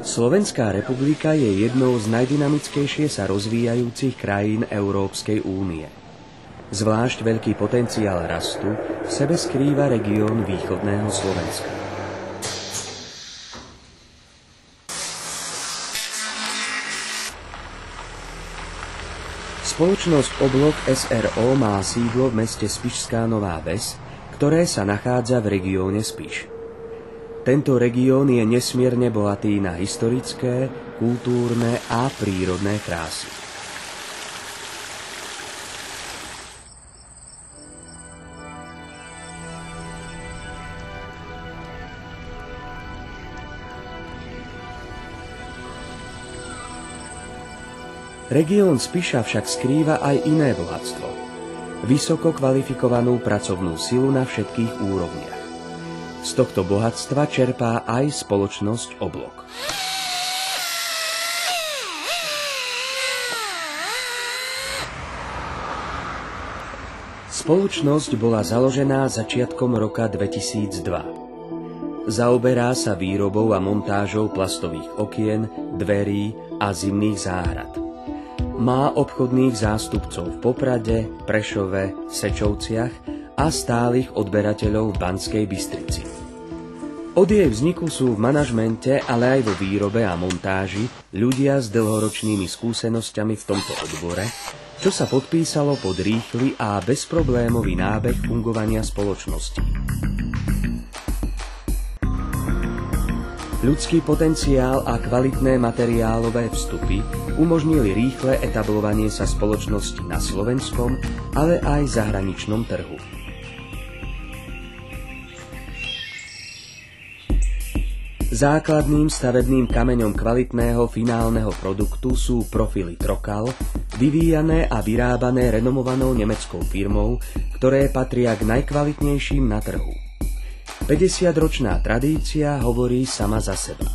Slovenská republika je jednou z najdynamickejšie sa rozvíjajúcich krajín Európskej únie. Zvlášť veľký potenciál rastu v sebe skrýva región východného Slovenska. Spoločnosť Oblok s.r.o. má sídlo v meste Spišská Nová Ves, ktoré sa nachádza v regióne Spiš. Tento región je nesmierne bohatý na historické, kultúrne a prírodné krásy. Región Spiša však skrýva aj iné bohatstvo. Vysoko kvalifikovanú pracovnú silu na všetkých úrovniach. Z tohto bohatstva čerpá aj spoločnosť Oblok. Spoločnosť bola založená začiatkom roka 2002. Zaoberá sa výrobou a montážou plastových okien, dverí a zimných záhrad. Má obchodných zástupcov v Poprade, Prešove, Sečovciach a stálych odberateľov v Banskej Bystrici. Od jej vzniku sú v manažmente, ale aj vo výrobe a montáži ľudia s dlhoročnými skúsenosťami v tomto odbore, čo sa podpísalo pod rýchly a bezproblémový nábeh fungovania spoločnosti. Ľudský potenciál a kvalitné materiálové vstupy umožnili rýchle etablovanie sa spoločnosti na slovenskom, ale aj zahraničnom trhu. Základným stavebným kameňom kvalitného finálneho produktu sú profily Trokal, vyvíjané a vyrábané renomovanou nemeckou firmou, ktoré patria k najkvalitnejším na trhu. 50-ročná tradícia hovorí sama za seba.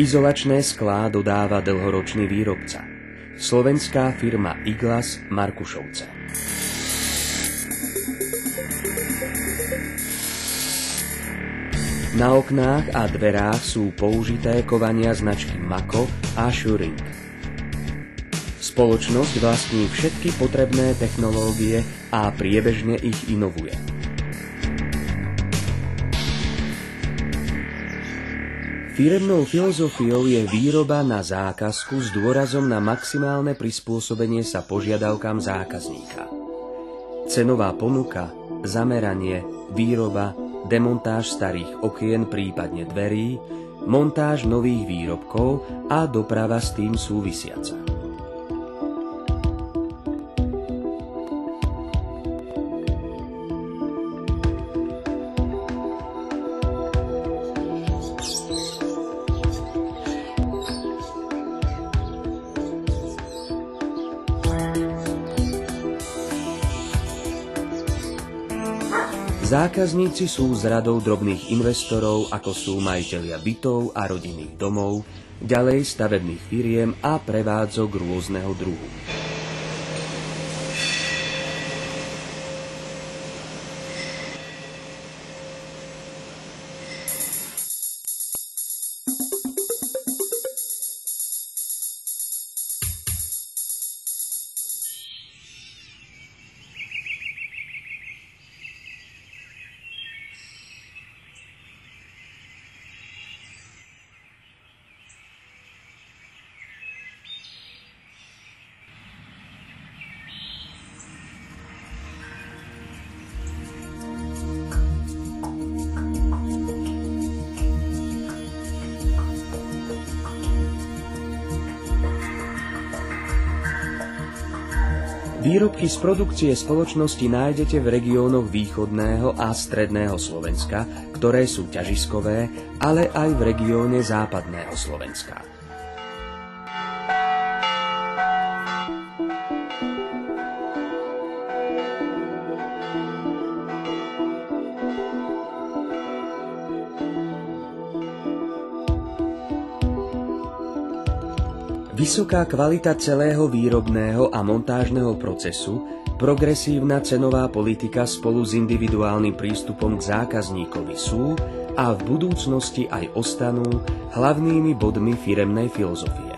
Izolačné sklá dodáva dlhoročný výrobca, slovenská firma Iglas Markušovce. Na oknách a dverách sú použité kovania značky Mako a Schuring. Spoločnosť vlastní všetky potrebné technológie a priebežne ich inovuje. Firemnou filozofiou je výroba na zákazku s dôrazom na maximálne prispôsobenie sa požiadavkám zákazníka. Cenová ponuka, zameranie, výroba, demontáž starých okien, prípadne dverí, montáž nových výrobkov a doprava s tým súvisiaca. Zákazníci sú z radou drobných investorov, ako sú majitelia bytov a rodinných domov, ďalej stavebných firiem a prevádzok rôzneho druhu. Výrobky z produkcie spoločnosti nájdete v regiónoch východného a stredného Slovenska, ktoré sú ťažiskové, ale aj v regióne západného Slovenska. Vysoká kvalita celého výrobného a montážneho procesu, progresívna cenová politika spolu s individuálnym prístupom k zákazníkovi sú a v budúcnosti aj ostanú hlavnými bodmi firemnej filozofie.